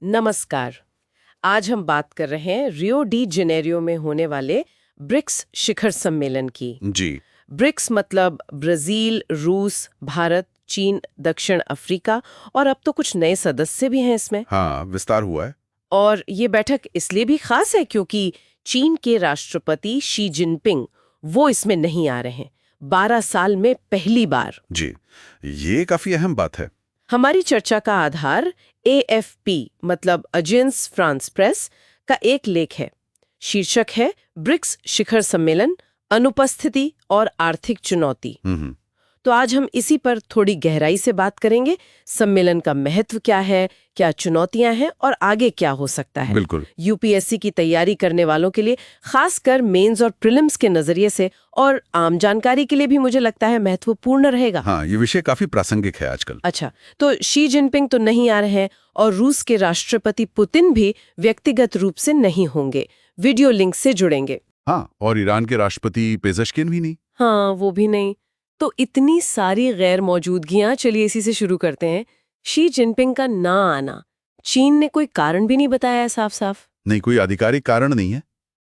नमस्कार। आज हम बात कर रहे हैं रियो डी जेनेरियो में होने वाले ब्रिक्स शिखर सम्मेलन की। जी। ब्रिक्स मतलब ब्राजील, रूस, भारत, चीन, दक्षिण अफ्रीका और अब तो कुछ नए सदस्य भी हैं इसमें। हाँ, विस्तार हुआ है। और ये बैठक इसलिए भी खास है क्योंकि चीन के राष्ट्रपति शी जिनपिंग वो इसमें नहीं आ रहे हैं। 12 साल में पहली बार। जी, ये काफी अहम बात है। हमारी चर्चा का आधार AFP मतलब एजेंस फ्रांस प्रेस का एक लेख है। शीर्षक है ब्रिक्स शिखर सम्मेलन, अनुपस्थिति और आर्थिक चुनौती। तो आज हम इसी पर थोड़ी गहराई से बात करेंगे। सम्मेलन का महत्व क्या है, क्या चुनौतियां हैं और आगे क्या हो सकता है। बिल्कुल। यूपीएससी की तैयारी करने वालों के लिए, खासकर मेंस और प्रीलिम्स के नजरिए से, और आम जानकारी के लिए भी मुझे लगता है महत्वपूर्ण रहेगा। हाँ, ये विषय काफी प्रासंगिक है आजकल। अच्छा, तो शी जिनपिंग तो नहीं आ रहे हैं और रूस के राष्ट्रपति पुतिन भी व्यक्तिगत रूप से नहीं होंगे, वीडियो लिंक से जुड़ेंगे। हाँ, और ईरान के राष्ट्रपति पेजेश्किन भी नहीं। हाँ, वो भी नहीं। तो इतनी सारी गैर मौजूदगियां, चलिए इसी से शुरू करते हैं। शी जिनपिंग का ना आना, चीन ने कोई कारण भी नहीं बताया है साफ साफ। नहीं, कोई आधिकारिक कारण नहीं है।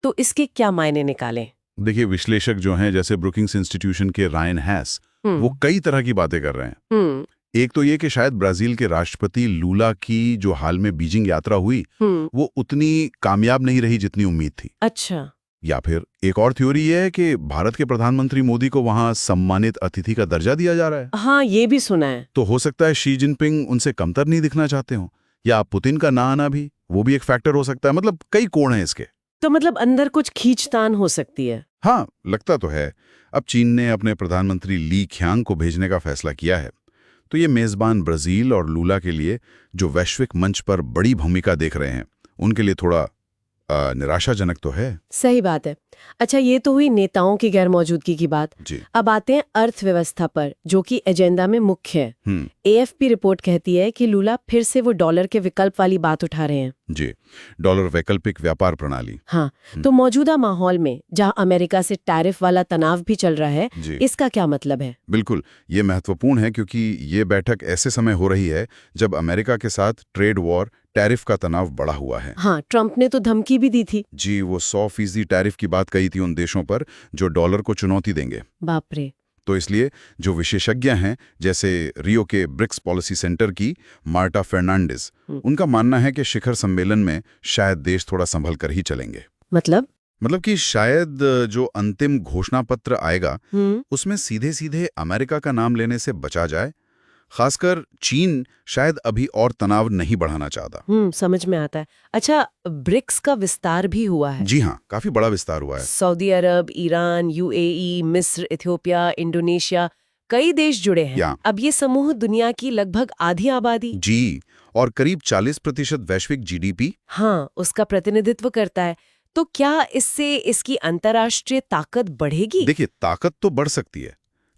तो इसके क्या मायने निकालें? देखिए, विश्लेषक जो हैं जैसे ब्रुकिंग्स इंस्टीट्यूशन के रायन हैस, वो कई तरह की बातें कर रहे हैं। एक तो ये कि शायद ब्राजील के राष्ट्रपति लूला की जो हाल में बीजिंग यात्रा हुई, वो उतनी कामयाब नहीं रही जितनी उम्मीद थी। अच्छा। या फिर एक और थ्योरी ये है कि भारत के प्रधानमंत्री मोदी को वहां सम्मानित अतिथि का दर्जा दिया जा रहा है। हाँ, ये भी सुना है। तो हो सकता है शी जिनपिंग उनसे कमतर नहीं दिखना चाहते हो, या पुतिन का ना आना भी वो भी एक फैक्टर हो सकता है। मतलब कई कोण हैं इसके। तो मतलब अंदर कुछ खींचतान हो सकती है। हाँ, लगता तो है। अब चीन ने अपने प्रधानमंत्री ली ख्यांग को भेजने का फैसला किया है, तो ये मेजबान ब्राजील और लूला के लिए, जो वैश्विक मंच पर बड़ी भूमिका देख रहे हैं, उनके लिए थोड़ा निराशाजनक तो है। सही बात है। अच्छा, ये तो हुई नेताओं की गैर मौजूदगी की बात। जी। अब आते हैं अर्थव्यवस्था पर, जो कि एजेंडा में मुख्य है। AFP रिपोर्ट कहती है कि लूला फिर से वो डॉलर के विकल्प वाली बात उठा रहे हैं। जी, डॉलर वैकल्पिक व्यापार प्रणाली। हाँ, तो मौजूदा माहौल में जहां अमेरिका से टैरिफ वाला तनाव भी चल रहा है, इसका क्या मतलब है? बिल्कुल, ये महत्वपूर्ण है क्योंकि ये बैठक ऐसे समय हो रही है जब अमेरिका के साथ ट्रेड वॉर, टैरिफ का तनाव बढ़ा हुआ है। हाँ, ट्रंप ने तो धमकी भी दी थी। जी, वो 100% टैरिफ की बात कही थी उन देशों पर जो डॉलर को चुनौती देंगे। बाप रे। तो इसलिए जो विशेषज्ञ हैं, जैसे रियो के ब्रिक्स पॉलिसी सेंटर की मार्टा फर्नांडिस, उनका मानना है कि शिखर सम्मेलन में शायद देश थोड़ा संभल कर ही चलेंगे। मतलब कि शायद जो अंतिम घोषणा पत्र आएगा, उसमें सीधे सीधे अमेरिका का नाम लेने से बचा जाए। खासकर चीन शायद अभी और तनाव नहीं बढ़ाना चाहता। समझ में आता है। अच्छा, ब्रिक्स का विस्तार भी हुआ है। जी हाँ, काफी बड़ा विस्तार हुआ है। सऊदी अरब, ईरान, UAE, मिस्र, इथियोपिया, इंडोनेशिया, कई देश जुड़े हैं। अब ये समूह दुनिया की लगभग आधी आबादी, जी, और करीब 40% वैश्विक GDP, हाँ, उसका प्रतिनिधित्व करता है। तो क्या इससे इसकी अंतर्राष्ट्रीय ताकत बढ़ेगी? देखिए, ताकत तो बढ़ सकती है।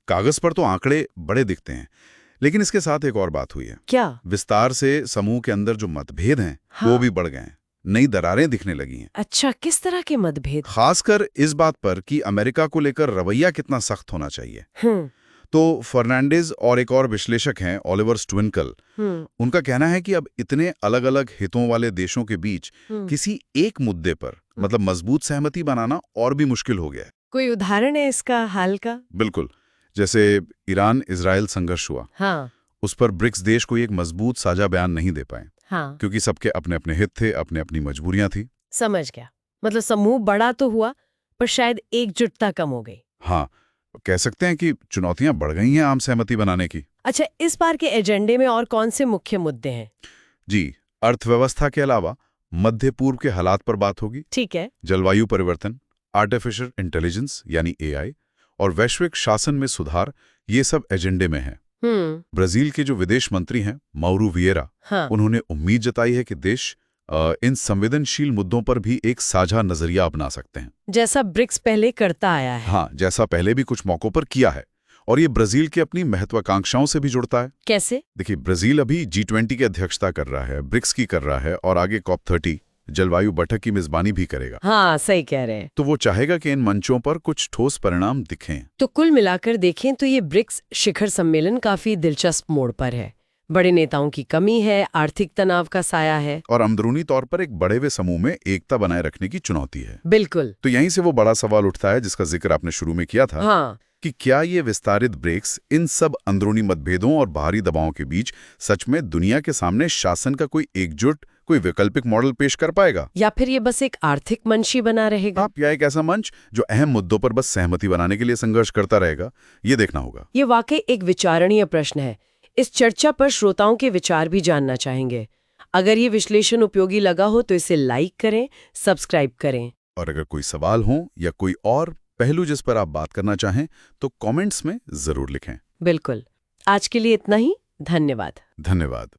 कागज पर तो आंकड़े बड़े दिखते हैं, लेकिन इसके साथ एक और बात हुई है। क्या? विस्तार से समूह के अंदर जो मतभेद हैं, वो भी बढ़ गए हैं। नई दरारें दिखने लगी हैं। अच्छा, किस तरह के मतभेद? खासकर इस बात पर कि अमेरिका को लेकर रवैया कितना सख्त होना चाहिए। तो फर्नांडिस और एक और विश्लेषक हैं, ओलिवर स्ट्विंकल, उनका कहना है कि अब इतने अलग अलग हितों वाले देशों के बीच किसी एक मुद्दे पर मतलब मजबूत सहमति बनाना और भी मुश्किल हो गया है। कोई उदाहरण है इसका हाल का? बिल्कुल, जैसे ईरान इजराइल संघर्ष हुआ, उस पर ब्रिक्स देश को एक मजबूत साझा बयान नहीं दे पाए, क्योंकि सबके अपने अपने हित थे, अपने अपनी मजबूरियां थी। समझ गया। मतलब समूह बड़ा तो हुआ, पर शायद एकजुटता कम हो गई। हाँ, कह सकते हैं कि चुनौतियां बढ़ गई हैं आम सहमति बनाने की। अच्छा, इस बार के एजेंडे में और कौन से मुख्य मुद्दे हैं? जी, अर्थव्यवस्था के अलावा मध्य पूर्व के हालात पर बात होगी। ठीक है। जलवायु परिवर्तन, आर्टिफिशियल इंटेलिजेंस यानी AI, और वैश्विक शासन में सुधार, ये सब एजेंडे में है। ब्राजील के जो विदेश मंत्री हैं, माउरू विएरा, उन्होंने उम्मीद जताई है कि देश इन संवेदनशील मुद्दों पर भी एक साझा नजरिया अपना सकते हैं, जैसा ब्रिक्स पहले करता आया है। हाँ, जैसा पहले भी कुछ मौकों पर किया है। और ये ब्राजील की अपनी महत्वाकांक्षाओं से भी जुड़ता है। कैसे? देखिए, ब्राजील अभी G20 की अध्यक्षता कर रहा है, ब्रिक्स की कर रहा है, और आगे COP30 जलवायु बैठक की मेजबानी भी करेगा। हाँ, सही कह रहे हैं। तो वो चाहेगा कि इन मंचों पर कुछ ठोस परिणाम दिखें। तो कुल मिलाकर देखें तो ये ब्रिक्स शिखर सम्मेलन काफी दिलचस्प मोड़ पर है। बड़े नेताओं की कमी है, आर्थिक तनाव का साया है। और अंदरूनी तौर पर एक बड़े हुए समूह में एकता बनाए रखने की चुनौती है। बिल्कुल। तो यहीं से वो बड़ा सवाल उठता है जिसका जिक्र आपने शुरू में किया था। हाँ। कि क्या ये विस्तारित ब्रिक्स इन सब अंदरूनी मतभेदों और बाहरी दबावों के बीच सच में दुनिया के सामने शासन का कोई एकजुट, कोई वैकल्पिक मॉडल पेश कर पाएगा, या फिर ये बस एक आर्थिक मंच ही बना रहेगा? या एक ऐसा मंच जो अहम मुद्दों पर बस सहमति बनाने के लिए संघर्ष करता रहेगा? ये देखना होगा। ये वाकई एक विचारणीय प्रश्न है। इस चर्चा पर श्रोताओं के विचार भी जानना चाहेंगे। अगर ये विश्लेषण उपयोगी लगा हो तो इसे लाइक करें, सब्सक्राइब करें। और अगर कोई सवाल हो या कोई और पहलू जिस पर आप बात करना चाहें तो कमेंट्स में जरूर लिखें। बिल्कुल। आज के लिए इतना ही। धन्यवाद। धन्यवाद।